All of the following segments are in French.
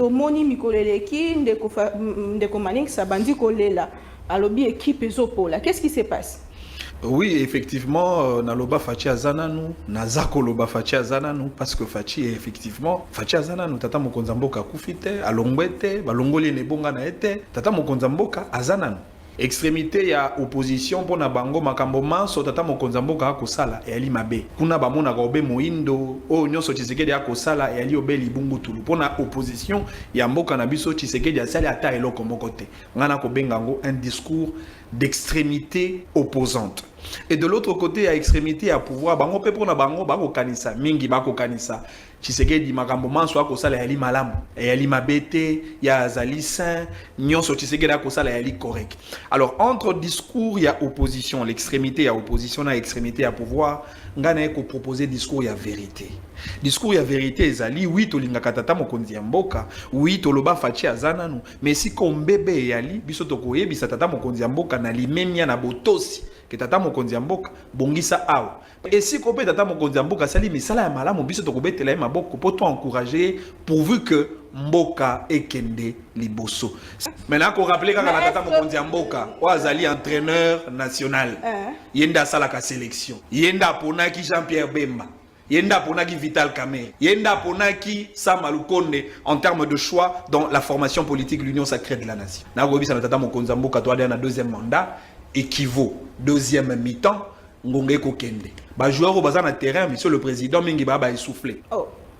tomoni mikoleleki ndeko Manix abandi kolela alobi équipe ezopola. Qu'est-ce qui se passe? Oui, effectivement, Naloba Fachi Azananu, Nazako Loba Fachi Azananu, parce que Fachi est effectivement Fachi Azananu, Tata Mokonzamboka Kufite, Alongwete, Balongoli Nebonga Naete, Tata Mokonzamboka Azananu. Extrémité ya opposition pour na bango makambo manso tata mokonzamboka akosala e ali mabe kuna bamona ka obe moindo o nyonso Tshisekedi akosala e ali obe libungu tulu pour na opposition ya mboka na biso Tshisekedi asali ata eloko moko te ngana ko bengango un discours d'extrémité opposante. Et de l'autre côté, à extrémité, à pouvoir, bango pe pour na bango, bako kanisa, mingi bako kanisa. Tshisekedi makambo manso akosala yali malamu, yali mabete, ya zali saint, nyonso Tshisekedi akosala yali correct. Alors entre discours ya opposition, l'extrémité ya opposition na extrémité à pouvoir, ngana ko proposer discours ya vérité. Discours ya vérité ezali oui tolinga katata mokonzi ya mboka, oui toloba Fachi Azananu, mais si comme bébé yali biso tokoyebisa tata mokonzi ya mboka na limemia na botosi que tata mokonzi ya mboka bongisa awa. Et si kopé tata mokonzi ya mboka sali misala ya malamu biso tokobetela maboko pour toi encourager pourvu que mboka ekende liboso. Maintenant qu'on rappelle quand tata mokonzi ya mboka oazali entraîneur national. Yenda sala ka sélection. Yenda ponaki Jean-Pierre Bemba. Yenda ponaki Vital Kamerhe. Yenda ponaki Sam Alukonde en termes de choix dans la formation politique l'Union sacrée de la nation. Na robisa tata mokonzi ya mboka toi na deuxième mandat équivaut deuxième mi-temps ngongé kokende ba joueur au bazar na terrain monsieur le président mingi ba essoufflé.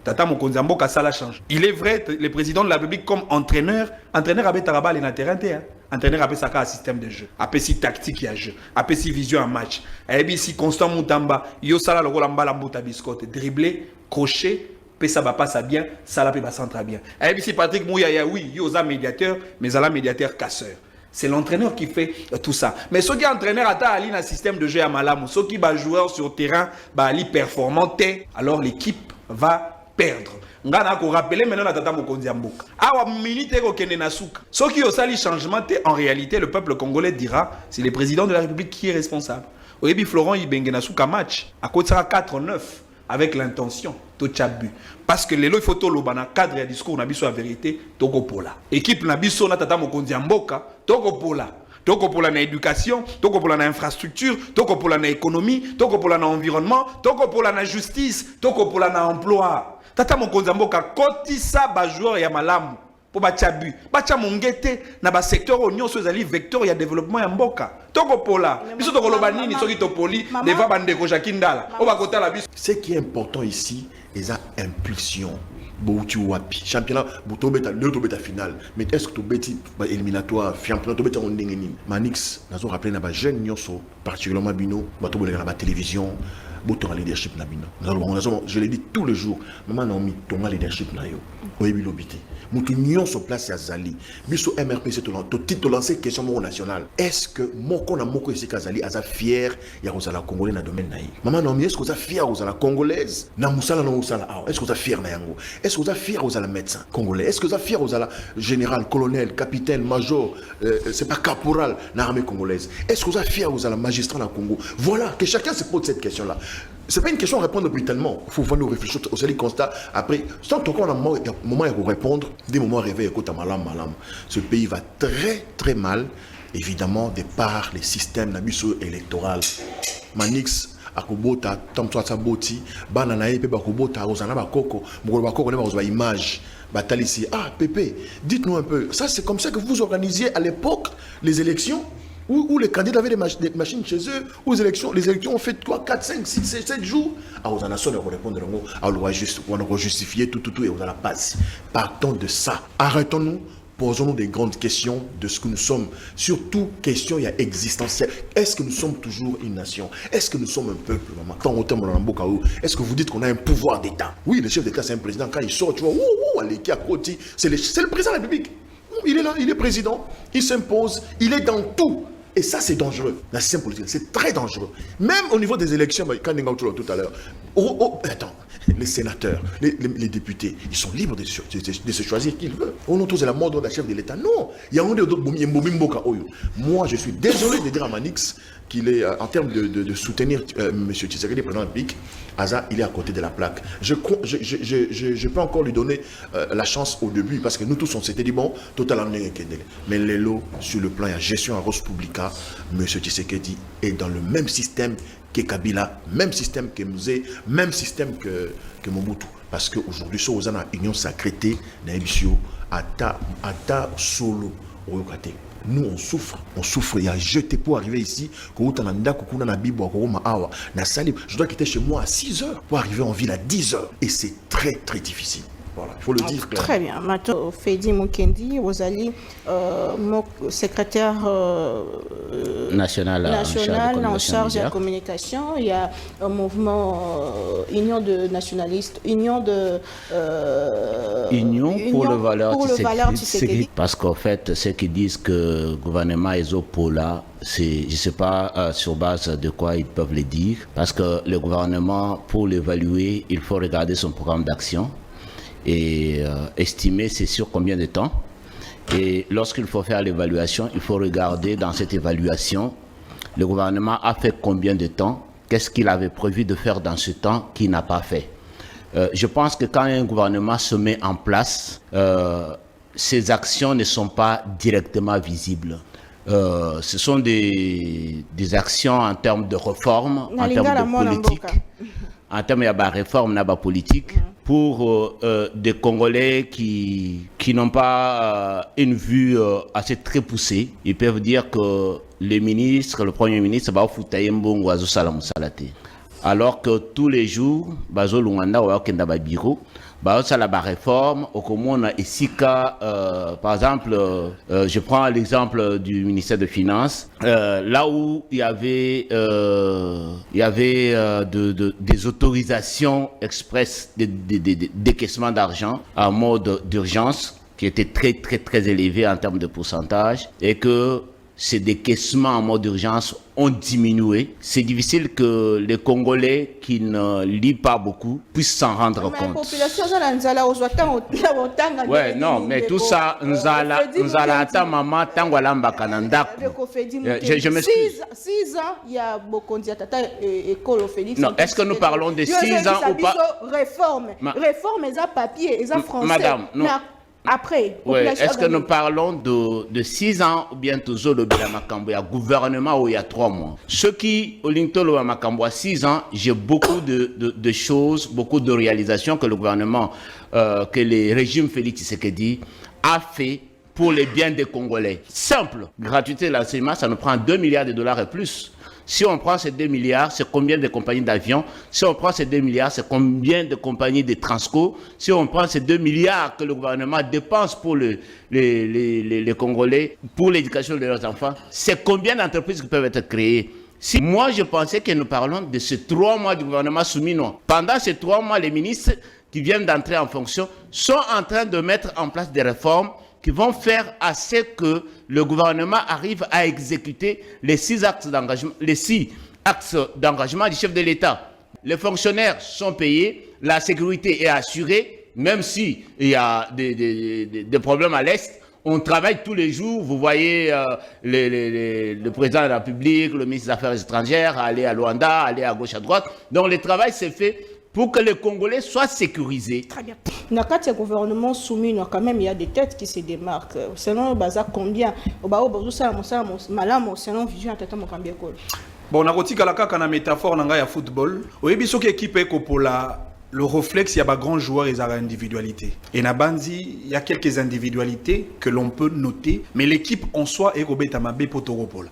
Tata mokonzi ya mboka sala change. Il est vrai le président de la République comme entraîneur abeta rabal na terrain te entraîneur appelle ça un système de jeu, appelle si tactique ya jeu, appelle si vision en match. Et bien si Constant Moutamba yo sala le rôle mbala mbuta biscotte dribbler crochet ça va pas ça bien ça la peut pas centre bien. Et bien si Patrick Mouyaya oui yo za médiateur mais ala médiateur casseur. C'est l'entraîneur qui fait tout ça. Mais ceux qui entraîneur à ali un système de jeu à malamu, ceux qui ba joueur sur terrain ba ali performant, alors l'équipe va perdre. Ngana ko rappeler maintenant na tata mokonzi ya mboka. Awa minute ko kende na souka. Ceux qui osali changement en réalité le peuple congolais dira c'est le président de la République qui est responsable. Oyebi Florent Ibenge na souka match à côté 4-9 avec l'intention to chabu parce que lelo il faut to lobana cadre ya discours na biso la vérité toko pola équipe na biso na tata mokonzi ya mboka toko pola na éducation toko pola na infrastructure toko pola na économie toko pola na environnement toko pola na justice toko pola na emploi tata mokonzi ya mboka kotisa ba joueur ya malamu po ba chabu ba mongete na ba secteur nyonso ezali vecteur ya développement ya mboka toko pola biso toko loba nini soki to poli devant bandeko Jakindala o ba kota la biso. Ce qui est important ici est la impulsion. Bouti wapi championnat buto beta finale mais est-ce que to beti éliminatoire championnat to beta on ndengeni Manix nazo rappeler na ba jeune nyonso particulièrement bino bato boleka na télévision boto na leadership na bino je le dis tous les jours maman Naomi tonga leadership na yo oyebi lobité mutu nyonso place ya zali biso MRPC to lancer question nationale est-ce que moko na moko ici kazali aza fier ya kozala congolais na domaine na yi maman Naomi est-ce que vous êtes fier kozala congolaise na musala na musala est-ce que vous êtes fier na yango est-ce que vous êtes fier aux médecin congolais est-ce que vous êtes fier aux général colonel capitaine major c'est pas caporal na armée congolaise est-ce que vous êtes fier aux magistrat na Congo voilà que chacun se pose cette question là. C'est pas une question à répondre brutalement. Il faut nous réfléchir au seul constat. Après, tant qu'on a un moment à répondre, des moments à rêver, écoute, malam. Ce pays va très très mal, évidemment, de par les systèmes d'abuso électoral. Manix, akobota, tamtoa saboti, bananae, pe bakobota, ozana bakoko, mokolo bakoko ne ba image. Batalisi, Pépé, dites-nous un peu, ça c'est comme ça que vous organisiez à l'époque les élections? Où les candidats avaient des machines chez eux, où les élections ont fait 3, 4, 5, 6, 7 jours. Vous en avez répondre, on a justifié tout, et on a la passe. Partons de ça. Arrêtons-nous, posons-nous des grandes questions de ce que nous sommes. Surtout, questions existentielles. Est-ce que nous sommes toujours une nation? Est-ce que nous sommes un peuple? Est-ce que vous dites qu'on a un pouvoir d'État? Oui, le chef d'État, c'est un président. Quand il sort, tu vois, c'est le président de la République. Il est là, il est président, il s'impose, il est dans tout. Et ça, c'est dangereux. La système politique, c'est très dangereux. Même au niveau des élections, quand on a tout à l'heure. Attends, les sénateurs, les députés, ils sont libres de se choisir qui ils veulent. On nous tous la mode de la chef de l'État. Non, il y a un d'autres. Moi, je suis désolé de dire à Manix qu'il est, en termes de soutenir M. Tshisekedi, président de la République, Aza, il est à côté de la plaque. Je peux encore lui donner la chance au début, parce que nous tous, on s'était dit, bon, totalement, mais Lelo, sur le plan de la gestion à Rose Publica, M. Tshisekedi est dans le même système que Kabila, même système que Mzee, même système que Mobutu. Parce qu'aujourd'hui, si on a une union sacrée, Ata solo, nous on souffre, il y a jeté pour arriver ici, je dois quitter chez moi à 6 heures pour arriver en ville à 10 heures. Et c'est très très difficile. Voilà, il faut le dire clairement. Très bien. Maintenant, Fedi Mukendi, Rosali, secrétaire national en charge de la communication. Il y a un mouvement Union de nationalistes, Union pour le valeur Tshisekedi. Parce qu'en fait, ceux qui disent que le gouvernement est au Pola, je ne sais pas sur base de quoi ils peuvent le dire. Parce que le gouvernement, pour l'évaluer, il faut regarder son programme d'action et estimer c'est sur combien de temps. Et lorsqu'il faut faire l'évaluation, il faut regarder dans cette évaluation, le gouvernement a fait combien de temps, qu'est-ce qu'il avait prévu de faire dans ce temps qu'il n'a pas fait. Je pense que quand un gouvernement se met en place, ses actions ne sont pas directement visibles. Ce sont des actions en termes de réforme, en termes de politique, en termes de réforme, de politique, pour des Congolais qui n'ont pas une vue assez très poussée. Ils peuvent dire que le Premier ministre, va foutre mbongo azo sala musalate. Alors que tous les jours, bazo lunganda wa kenda ba bureau, bazo sala ba réforme, au komona isika, par exemple, je prends l'exemple du ministère de Finances, là où il y avait des autorisations express de décaissement d'argent en mode d'urgence qui étaient très très très élevés en termes de pourcentage, et que ces décaissements en mode d'urgence ont diminué. C'est difficile que les Congolais qui ne lisent pas beaucoup puissent s'en rendre compte. Ouais, non, mais tout ça, je m'excuse. 6 ans, il y a beaucoup de école Félix. Non, est-ce que nous parlons de 6 ans ou pas? Réforme, ils ont papier, ils ont français. Madame, non. Après, est-ce que nous parlons de 6 ans ou bien toujours le Makambo? Il y a gouvernement où il y a 3 mois. Ceux qui, au Lintolo Makambo, à 6 ans, j'ai beaucoup de choses, beaucoup de réalisations que le gouvernement, que le régime Félix Tshisekedi a fait pour les biens des Congolais. Simple. Gratuité de l'enseignement, ça nous prend 2 milliards de dollars et plus. Si on prend ces 2 milliards, c'est combien de compagnies d'avions? Si on prend ces 2 milliards, c'est combien de compagnies de Transco? Si on prend ces 2 milliards que le gouvernement dépense pour les Congolais, pour l'éducation de leurs enfants, c'est combien d'entreprises qui peuvent être créées? Si moi, je pensais que nous parlons de ces 3 mois du gouvernement Soumino. Pendant ces 3 mois, les ministres qui viennent d'entrer en fonction sont en train de mettre en place des réformes qui vont faire à ce que le gouvernement arrive à exécuter les 6 axes d'engagement du chef de l'État. Les fonctionnaires sont payés, la sécurité est assurée, même s'il y a des problèmes à l'Est. On travaille tous les jours, vous voyez le président de la République, le ministre des Affaires étrangères, aller à Luanda, aller à gauche, à droite. Donc le travail s'est fait pour que les Congolais soient sécurisés. Très bien. Dans le gouvernement soumis, quand même, il y a des têtes qui se démarquent. Selon Baza, combien? Selon Vision, bon, on a une métaphore dans le football. Au début, ce qui équipe est le réflexe, il y a des grands joueurs et des individualités. Et dans Bandi, il y a quelques individualités que l'on peut noter, mais l'équipe en soi est Robert Amabe Potoropola.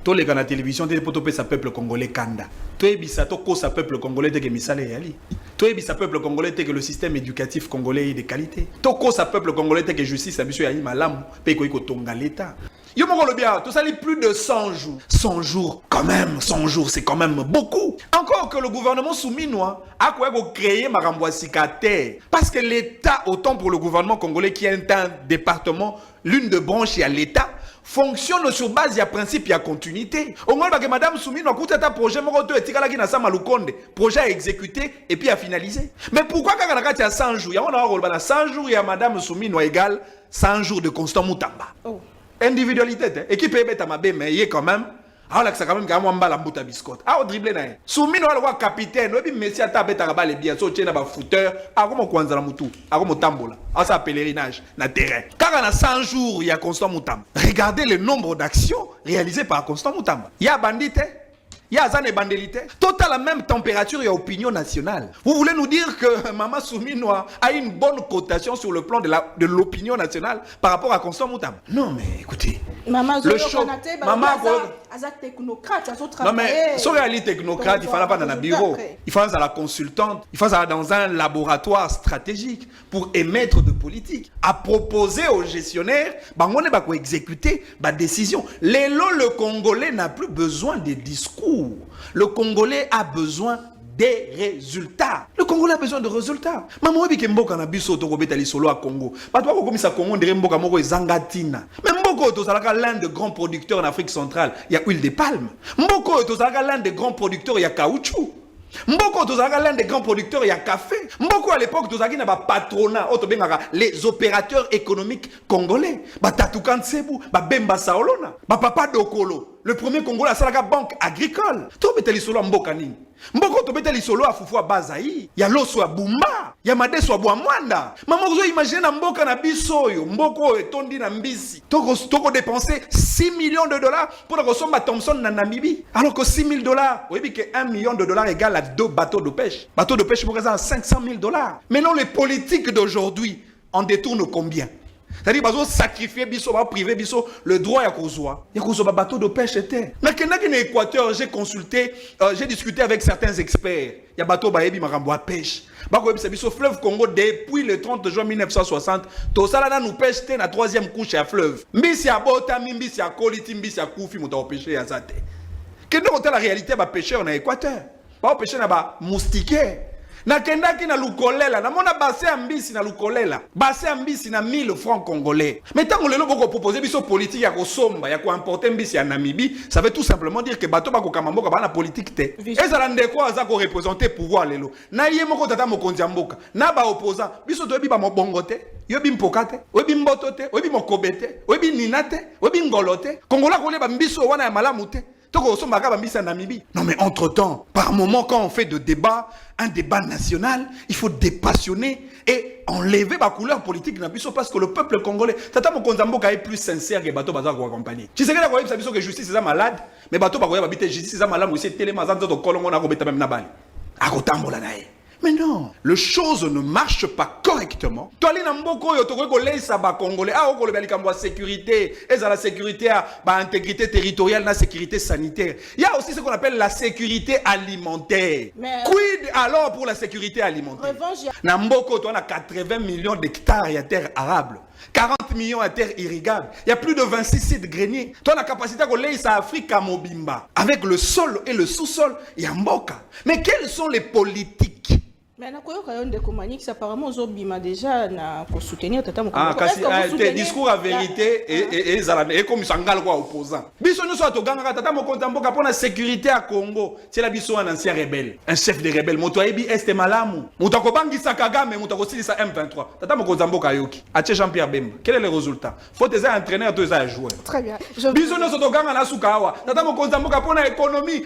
Tous les gars à la télévision, tu es sa peuple congolais Kanda. Tu es sa peuple congolais que Misale Yali. Tu es sa peuple congolais que le système éducatif congolais est de qualité. Tu es sa peuple congolais que justice a monsieur Yahi Malam, peko iko tonga l'État. Yo mon le bien, tout ça est plus de 100 jours. 100 jours, quand même, 100 jours, c'est quand même beaucoup. Encore que le gouvernement souminois a quoi créer Marambouassikate. Parce que l'État, autant pour le gouvernement congolais qui est un département, l'une de branches, il y a l'État. fonctionne sur base de principe et continuité. On voit que Madame Soumino a coûté un projet, projet à exécuter et puis à finaliser. Mais pourquoi quand on a 100 jours, il y a 100 jours, il y a Madame Soumino égale 100 jours de Constant Moutamba. Individualité, équipe est à ma bé, mais il est quand même. Ah, là, c'est quand même un bal en bout à biscotte. Ah, au dribble, naï. Soumino, le roi capitaine, oui, mais si à ta bête à rabat les biens, sauter dans footeur, ah, comme on kwanza la moutou, ah, comme on tambola, ah, ça pèlerinage, na terrain. Car on a 100 jours, il y a Constant Moutamba. Regardez le nombre d'actions réalisées par Constant Moutamba. Il y a bandité. Il y a Zane Bandelité. Total la même température et opinion nationale. Vous voulez nous dire que Maman Soumino a une bonne cotation sur le plan de l'opinion nationale par rapport à Constant Moutamba? Non, mais écoutez. Maman le show. Maman technocrate, non, mais sur réalité technocrate, il ne fallait pas dans un bureau. Il fallait à la consultante. Il fallait dans un laboratoire stratégique pour émettre de politique. À proposer aux gestionnaires, on va exécuter la décision. Le Congolais n'a plus besoin de discours. Le Congolais a besoin des résultats. Le Congolais a besoin de résultats. Maman bi kemboka na biso to kobeta li solo à Congo. Ba to ko komisa Congo ndere mboka moko ezangatina. Mais mboko to salaka l'un des grands producteurs en Afrique centrale, il y a huile de palme. Mboko to salaka l'un des grands producteurs, il y a caoutchouc. Mboko tozalaka l'un des grands producteurs, il y a café. Mboko à l'époque tozalaki na ba patronat, les opérateurs économiques congolais. Ba Tatoukan Tsebu, ba Bemba Saolona, ba Papa Dokolo, le premier Congolais à Salaka Banque Agricole. To beteli solo mboka nini? Mboko to beteli solo a Fufu Bazaï, ya Loso a Bumba, ya Madeso a Bouamwanda. Maman vous imaginez na mboka na bisoyo, mboko etondi na mbisi. Toko dépenser 6 millions de dollars pour recevoir Thompson na Namibie. Alors que 6 000 dollars, vous voyez que 1 million de dollars égale à 2 bateaux de pêche. Bateaux de pêche pour à 500 000 dollars. Mais non, les politiques d'aujourd'hui en détournent combien? C'est-à-dire qu'ils ont sacrifié privé le droit à Kozoa. Il y a un bateau de pêche était. Dans l'Équateur, j'ai consulté, j'ai discuté avec certains experts. Il y a bateau baebi marambo pêche. Le fleuve Congo depuis le 30 juin 1960, tout ça là nous pêche na troisième couche à fleuve. Mbisi à bota, mbisi à koliti, mbisi à koufi muta pêcher à zate. Quelle est la réalité ba pêcheur na Équateur? Ba pêcher na ba moustiquaire. Na kendaki na lukolela na mona basé ambisi na lukolela basé ambisi na 1000 francs congolais. Mais tant que le boko proposer biso politique ya kosomba ya ko importer mbisi ya Namibie, ça veut tout simplement dire que bato bako kamamboka ba na politique te. Et ça rende quoi za ko représenter pouvoir lelo. Na yé moko tata mokonzi mboka na ba opposant biso to bi ba mobongo te, yo bi mpoka te, yo bi mboto te, yo bi mokobe te, yo bi nina te, yo bi ngolo te. Kongola ko le ba mbiso wana ya malamu te. Non mais entre-temps, par moment quand on fait de débat, un débat national, il faut dépassionner et enlever la couleur politique parce que le peuple congolais, Tata Mokonzamboka est plus sincère que Bato Bazar pour accompagner. Tu sais que la justice est malade, mais Bato Bazar justice est malade, aussi télémazan de Colombo na robeta même nabali. Akotambola nae. Mais non, les choses ne marchent pas correctement. Tu as la sécurité, et la sécurité, l'intégrité territoriale, la sécurité sanitaire. Il y a aussi ce qu'on appelle la sécurité alimentaire. Mais quid alors pour la sécurité alimentaire? Namboko, tu as 80 millions d'hectares de terres arables. 40 millions de terres irrigables. Il y a plus de 26 sites greniers. Tu as la capacité de laisser l'Afrique à Mobimba. Avec le sol et le sous-sol, il y a Mboka. Mais quelles sont les politiques? Mais apparemment Zobima déjà na ko soutenir Tata Mokonzi. Ah, discours à vérité et comme sangal quoi opposant. Biso nous soit ganga Tata Mokonzi mboka pour la sécurité à Congo. C'est la biso un ancien rebelle, un chef de rebelle. Moto ebi este malamu. Moto ko bangisa Kagame, moto ko silisa M23. Tata Mokonzi mboka yoki. Ache Jean-Pierre Bemba. Quel est le résultat? Faut des entraîneurs, deux joueurs. Très bien. Biso nous soit ganga na sukawa. Tata Mokonzi mboka pour la économie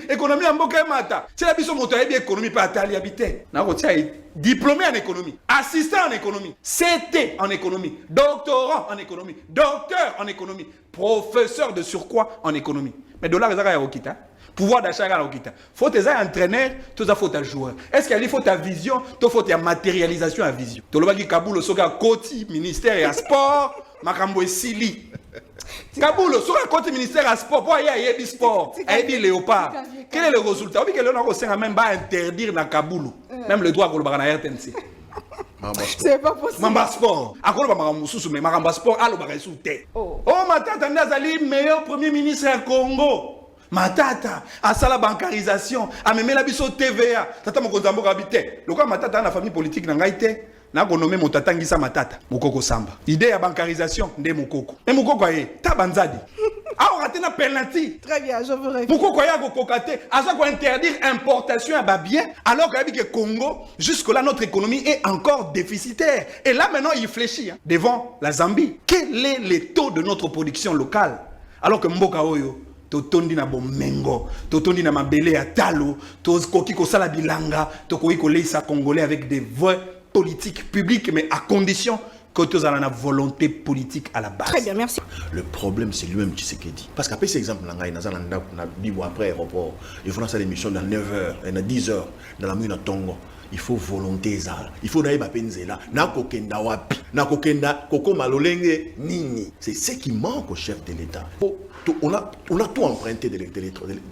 mboka mata. C'est la biso moto ebi économie pas atali habiter. Na ko diplômé en économie, assistant en économie, CT en économie, doctorant en économie, docteur en économie, professeur de surcroît en économie. Mais dollar est à Okita, pouvoir d'achat à Okita. Faut tes entraîneurs, tout ça faut ta joueur. Est-ce qu'il faut ta vision, tout faut ta matérialisation à vision. Tout le monde qui Kaboul soka Koti ministère et à sport, Makambo et Sili. Kaboul soka Koti ministère à sport, pour y a sport, y léopard. Quel est le résultat? Oui, que l'on a même pas interdire dans Kaboul, même le droit qu'on le à RTNC. C'est pas possible. Mamba sport. À quoi mais Mamba sport, allo bagaisouté. Oh, ma tata Ndazali, meilleur premier ministre à Congo. Ma tata, à ça la bancarisation, à me la biso TVA. Tata Mokonzambo habité. Le quoi ma tata la famille politique n'a pas été. Na gonomé motatangisa matata mukoko samba idée ya bancarisation nde mukoko mais mukoko aye tabanzadi Ah, on raté na penalty. Très bien, je vous remercie. Pourquoi quoi y a kokate? À ça qu'on interdire importation à bien, alors que le Congo, jusque-là, notre économie est encore déficitaire. Et là, maintenant, il fléchit devant la Zambie. Quel est le taux de notre production locale? Alors que Mboka Oyo, totondi na bomengo, totondi na mabele ya talo, tokoki kosala bilanga, tokoki koleisa congolais avec des voies politiques publiques, mais à condition que tu aies la volonté politique à la base. Très bien, merci. Le problème, c'est lui-même qui dit. Parce qu'après cet exemple, après l'aéroport, il faut faire l'émission dans 9h, dans 10h, dans la nuit, dans Tongo. Il faut volonté. Il faut d'ailleurs là. Na kokenda wapi, na kokenda koko malolenge nini. C'est ce qui manque au chef de l'État. On a tout emprunté de l'État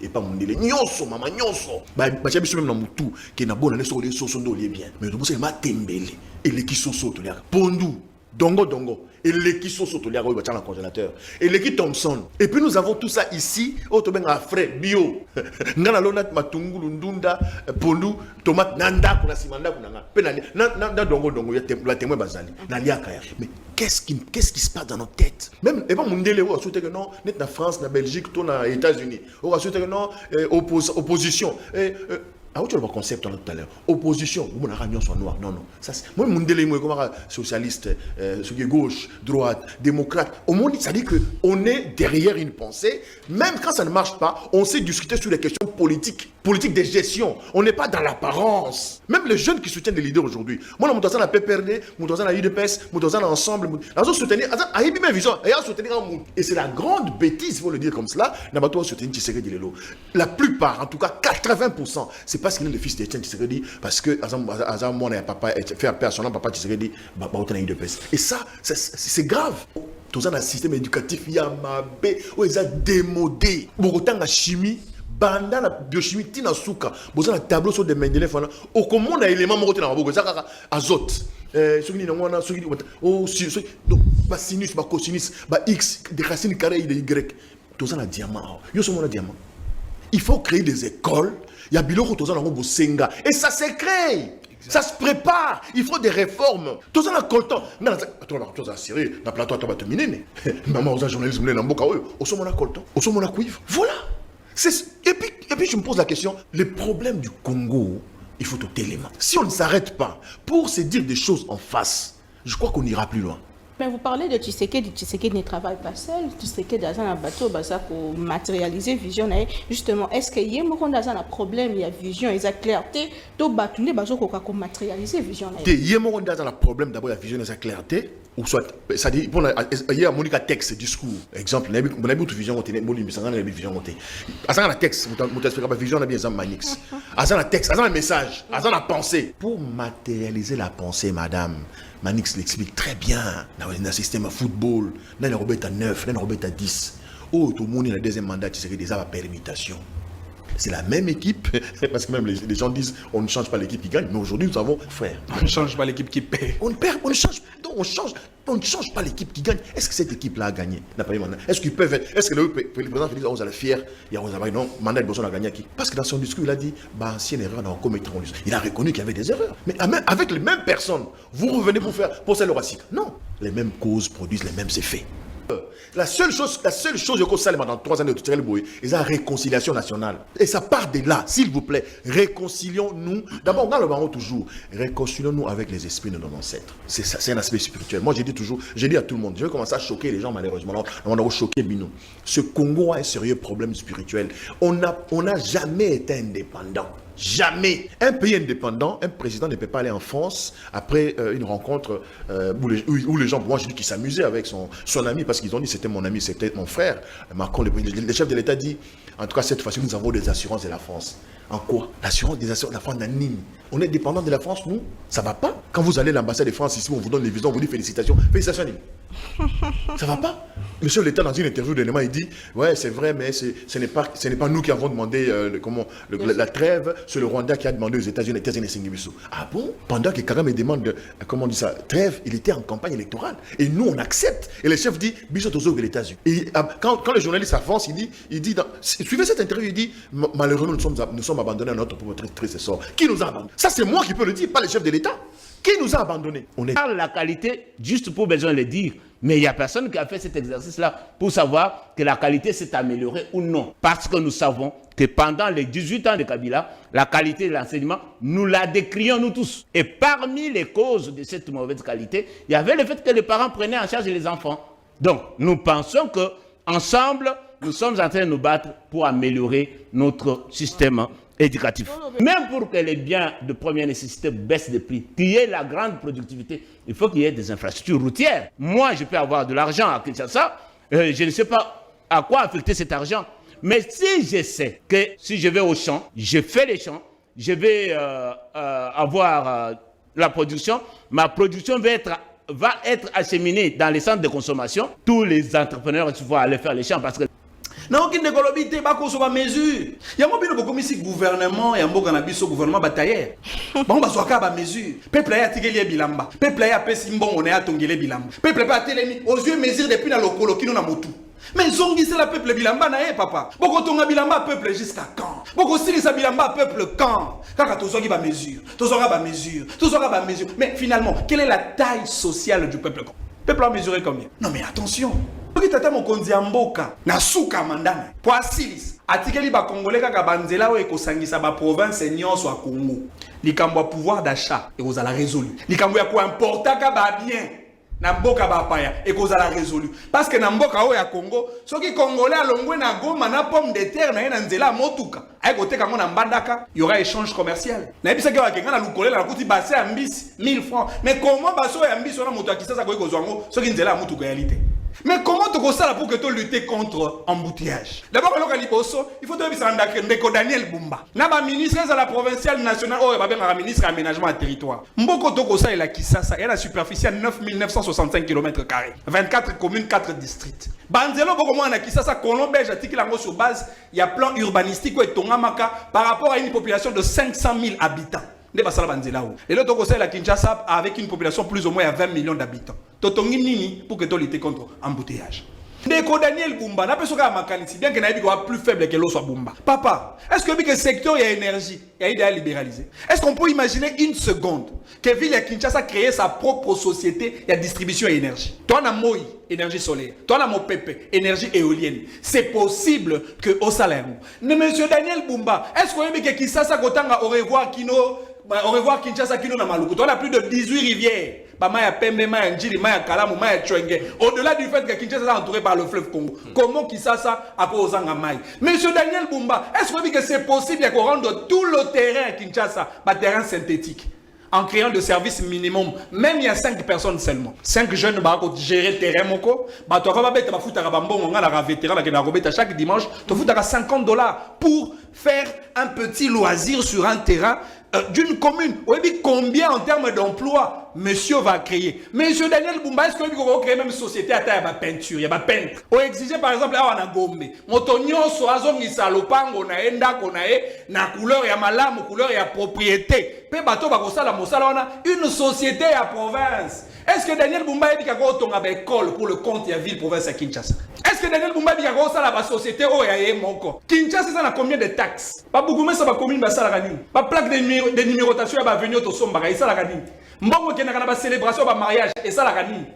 et pas mon délai. Nyonso mama nyonso. Ba chabiso même na mutu qui na bona neso les soso ndo bien. Mais to bose ma tembele et les qui soso to lia. Pondu dongo et les qui soso to lia ko ba tala congélateur et les qui Thompson. Et puis nous avons tout ça ici au to benga frais bio. Ngana lonat matungulu ndunda pondu tomate nanda kuna simanda kuna nga. Pe na dongo ya témoin bazali. Na lia kaya. Mais qu'est-ce qui se passe dans nos têtes? Même, et pas mon délai, on a souhaité que non, net na France, na Belgique, tout na États-Unis. On a souhaité que non, opposition. Ah, où tu vois le concept tout à l'heure? Opposition, vous m'avez ramené sur noir. Non. Ça, moi, mon délai, moi, comme socialiste, gauche, droite, démocrate, au monde, ça dit qu'on est derrière une pensée. Même quand ça ne marche pas, on sait discuter sur les questions politiques de gestion. On n'est pas dans l'apparence. Même les jeunes qui soutiennent les leaders aujourd'hui. Moi, je suis dans la PPRD, je suis dans la UDPS, je suis dans l'ensemble. Je suis soutenir, et c'est la grande bêtise, il faut le dire comme cela. La plupart, en tout cas 80%, c'est parce qu'il est le fils d'Etienne Tshisekedi, parce que mon papa fait appel à son nom, papa Tshisekedi, et ça, c'est grave. Tout un système éducatif, il y a ils ont démodé. Beaucoup de chimie. Banda la biochimie tina suka boza na tableau sur des Mendeleev fana au comment na élément moko na maboko ça azote soki ni ngona soki donc ba sinus ba cosinus ba x des racines carrées de y tout ça na diamant yo so mona diamant il faut créer des écoles il y a biloko tout ça na ngo senga et ça se crée. Ça se prépare, il faut des réformes. Tout ça, on a coltant. Tout ça, sérieux. Dans le plateau, tu vas te miner. Maman, aux journalistes, on a un au sommet, on a coltant. Au sommet, on a cuivre. Voilà. Et puis, je me pose la question, les problèmes du Congo, il faut tout élément. Si on ne s'arrête pas pour se dire des choses en face, je crois qu'on ira plus loin. Mais vous parlez de Tshisekedi ne travaille pas seul. Tshisekedi a un bateau pour matérialiser vision. Justement, est-ce qu'il y a un problème, il y a vision, il y a clarté, tout bâtonner pour matérialiser vision. Il y a un problème d'abord, la vision, la clarté. Ou soit, ça dit, il y a un texte, discours. Exemple, il y a une vision, il y a une vision. Il y a un texte, il y a une vision, il y a un manix. Il y a un texte, il y a un message, il y a une pensée. Pour matérialiser la pensée, madame, Manix l'explique très bien. Dans un système de football, dans le Robert à 9, dans le Robert à 10. Oh, tout le monde, le deuxième mandat, c'est déjà la permutation. C'est la même équipe, parce que même les gens disent on ne change pas l'équipe qui gagne, mais aujourd'hui nous avons, frère, on ne change pas l'équipe qui paie. On ne change pas l'équipe qui gagne. Est-ce que cette équipe-là a gagné? Est-ce qu'ils peuvent être, est-ce que le président Félix on est fier? Il y a non, mandat de Bolsonaro a gagné qui? Parce que dans son discours, il a dit si une erreur, on a commis. Il a reconnu qu'il y avait des erreurs. Mais avec les mêmes personnes, vous revenez pour faire le racisme. Non, les mêmes causes produisent les mêmes effets. La seule chose que ça dans 3 années de Tshisekedi Boye, c'est la réconciliation nationale. Et ça part de là, s'il vous plaît. Réconcilions-nous. D'abord, dans le baron toujours, réconcilions-nous avec les esprits de nos ancêtres. C'est ça, c'est un aspect spirituel. Moi, j'ai dit à tout le monde, je vais commencer à choquer les gens malheureusement. On a choqué Bino. Ce Congo a un sérieux problème spirituel. On n'a jamais été indépendant. Jamais. Un pays indépendant, un président ne peut pas aller en France après une rencontre où les gens, moi je dis qu'ils s'amusaient avec son ami parce qu'ils ont dit c'était mon ami, c'était mon frère. Macron, le chef de l'État dit, en tout cas cette fois-ci nous avons des assurances de la France. En quoi? L'assurance des assurances de la France n'anime. On est dépendant de la France, nous? Ça va pas? Quand vous allez à l'ambassade de France ici, on vous donne les visas, on vous dit félicitations. Félicitations, ça va pas? Le chef de l'État dans une interview d'éléments, il dit ouais c'est vrai mais ce n'est pas nous qui avons demandé la trêve, c'est le Rwanda qui a demandé aux États-Unis Singibiso. Ah bon? Pendant que Kagame demande comment on dit ça, trêve, il était en campagne électorale et nous on accepte et le chef dit Biso Tozo que les États-Unis. Et quand le journaliste avance, il dit suivez cette interview, il dit malheureusement nous sommes abandonnés à notre propre triste sort. Qui nous a abandonnés? Ça c'est moi qui peux le dire, pas le chef de l'État. Qui nous a abandonnés? On est la qualité, juste pour besoin de le dire, Mais il n'y a personne qui a fait cet exercice-là pour savoir que la qualité s'est améliorée ou non. Parce que nous savons que pendant les 18 ans de Kabila, la qualité de l'enseignement, nous la décrions nous tous. Et parmi les causes de cette mauvaise qualité, il y avait le fait que les parents prenaient en charge les enfants. Donc, nous pensons que ensemble, nous sommes en train de nous battre pour améliorer notre système éducatif. Même pour que les biens de première nécessité baissent de prix, qu'il y ait la grande productivité, il faut qu'il y ait des infrastructures routières. Moi, je peux avoir de l'argent à Kinshasa, je ne sais pas à quoi affecter cet argent. Mais si je sais que si je vais au champ, je fais les champs, je vais avoir la production, ma production va être acheminée dans les centres de consommation, tous les entrepreneurs vont aller faire les champs parce que non, qui ne colobite, pas qu'on soit mesure. Il y a un peu ici gouvernement, il y a un peu gouvernement batailleur. Bon, bah, soit qu'à mesure. Peuple a tigé bilamba. Peuple a pesi mbon, on est à tongé bilamba. Peuple a télémi, aux yeux mesure depuis la locolo qui nous a motu. Mais zongi c'est la peuple bilamba na papa. Boko tonga bilamba peuple jusqu'à quand? Boko sili sa bilamba peuple quand? Kaka tozogi ba mesure. Tozoga ba mesure. Tozoga ba mesure. Mais finalement, quelle est la taille sociale du peuple? Le peuple a mesuré combien? Non mais attention. Soki tata mokonzi ya mboka na suka mandana po asilis atikeli ba congolais kaka banzela o ekosangisa ba province nyonso a Congo likambo ya pouvoir d'achat ekozala résolu likambo ya ko importaka ba bien na mboka ba paya ekozala résolu parce que na mboka o ya Congo soki congolais alongwe na Goma na pomme de terre na na nzela motuka ayekoteka ngo na mbandaka y aura échange commercial na ebisa ke wakenga na lukolela na kuti base ya mbisi 1000 francs mais comment baso ya mbisi na moto akisasa ko ekozwa ngo soki nzela ya motuka ya lité. Mais comment tu fais ça pour que tu luttes contre l'embouteillage? D'abord, il faut que Daniel Bumba, le ministre de la provinciale nationale, le ministre de l'aménagement du territoire. Mboko Tokosa et la Kisasa, et la superficie à 9965 km², 24 communes, 4 districts. Banzelo Bokomo na Kisasa, Colombe, j'articule sur base, il y a plan urbanistique et Tongamaka par rapport à une population de 500 000 habitants. Et l'autre côté, la Kinshasa avec une population plus ou moins à 20 millions d'habitants. Totongi nini pour que tu luttes contre l'embouteillage. Ndeko Daniel Bumba, n'a pas soka makanisi bien que na soit plus faible que l'eau soit Bumba. Papa, est-ce que le secteur y a énergie, il y a idée à libéraliser? Est-ce qu'on peut imaginer une seconde que ville ya Kinshasa crée sa propre société de distribution d'énergie? Toi na moi énergie solaire, toi na Mopepe énergie éolienne. C'est possible que au salaire. Mais monsieur Daniel Bumba, est-ce qu'on peut que Kinshasa kotanga au revoir Kino? Au revoir Kinshasa Kino na Maluku. On a plus de 18 rivières. Maya Pembe, Maya Njili, Maya Kalamu, Maya Chwenge. Au-delà du fait que Kinshasa est entouré par le fleuve Congo. Comment Kinshasa a posé en maille? Monsieur Daniel Bumba, est-ce que c'est possible qu'on rende tout le terrain à Kinshasa, terrain synthétique, en créant de services minimum? Même il y a 5 personnes seulement. 5 jeunes qui gèrent le terrain. Chaque dimanche, tu as $50 pour faire un petit loisir sur un terrain d'une commune. Combien en termes d'emploi monsieur va créer? Monsieur Daniel Bumba, est-ce que vous va créer même société à taille de peinture? Il y a peintre. On exige par exemple à Wanagombe. Motonio soazong isalopango na enda konae na couleur ya malamu, couleur ya propriété. Pe bato ba kosala mosala wana une société à province. Est-ce que Daniel Bumba a dit qu'il y a une école pour le compte de la ville province à Kinshasa? Est-ce que Daniel Bumba a dit qu'il y a une société où il y a Moko? Kinshasa, ça a combien de taxes? Pas beaucoup, mais ça va combien de salaires? Pas plaque de numérotation, va venir au sombre, et ça la gagne. Mbongo qui n'a pas célébration, pas mariage, et ça la gagne.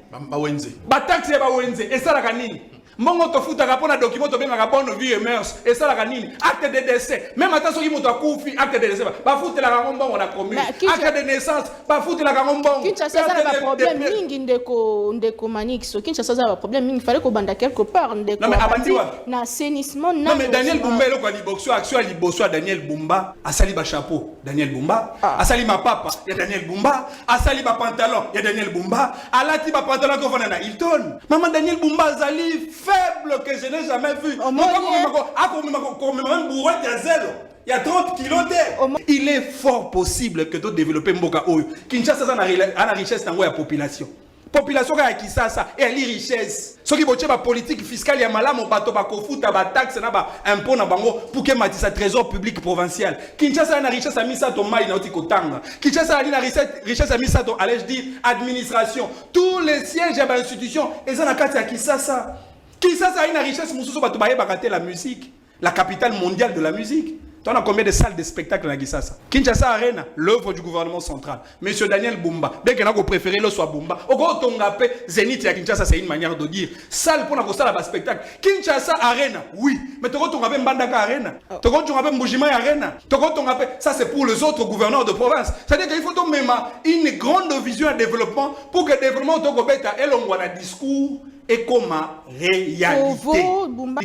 Pas taxe, et ça la gagne. Mongo to futa rapona document to benga rapona vie et mœurs et ça la ganini acte de décès même attention qui moto akufi acte de décès ba futa la ngombo on a commune acte de naissance ba futa la ngombo Kinshasa ça a problème mingi ndeko Manix Kinshasa ça a problème mingi fallait ko banda quelque part ndeko na assainissement non mais Daniel Bumba lo kwa liboxo action liboxo Daniel Bumba asali ba chapeau Daniel Bumba asali ma papa ya Daniel Bumba asali ba pantalon ya Daniel Bumba alati ba pantalon ko fana na Hilton maman Daniel Bumba azali faible que je n'ai jamais vu. Il y a 30 kilos d'air. Il est fort possible que tu développes Mboka Oyo. Kinshasa a la richesse dans la population. Population qui a Kinshasa et elle a richesse. Ce qui est la politique fiscale, il y a malamo bato bakofuta ba taxe na ba impôt na bango pour que matissa trésor public provincial. Kinshasa a la richesse à misa to mai na otikotanga. Kinshasa a la richesse à misa to allais dire administration. Tous les sièges à l'institution et ça na kati ya Kinshasa. Kinshasa a une richesse, la musique, la capitale mondiale de la musique. Tu as combien de salles de spectacle dans Kinshasa? Kinshasa Arena, l'œuvre du gouvernement central. Monsieur Daniel Bumba, dès qu'il a préféré le soit Bumba. Au gros, ton appel Zénith à Kinshasa, c'est une manière de dire. Salle pour la salle à spectacle. Kinshasa Arena, oui. Mais tu as appel Mbandaka Arena. Tu as appel Mbujima Arena. Tu as appel. Ça, c'est pour les autres gouverneurs de province. C'est-à-dire qu'il faut même une grande vision de développement pour que le développement de Gobeta ait un discours et comme réalité.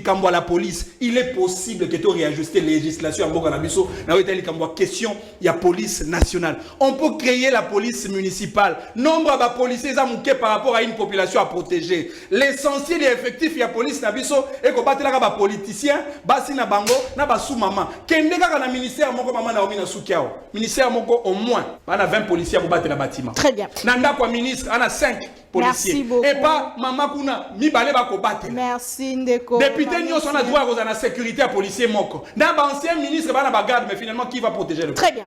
Quand la police, il est possible que tu réajustes les législations en question, il y a police nationale. On peut créer la police municipale. Nombre de policiers par rapport à une population à protéger. L'essentiel et effectif, il y a police nabiso et qu'on bat là politiciens, basi na bango, na basu maman. Kende ka na ministère moko maman na omi na sukiao. Ministère moko au moins, on a 20 policiers pour battre la bâtiment. Très bien. Nanda kwa ministre, on a 5 policiers. Merci beaucoup. Et pas maman kuna mi balé ba ko battre. Merci Ndeko. Député nous on a droit à la sécurité à policier moko. Dans ancien ministre ba na bagarde mais finalement qui va protéger le Très bien.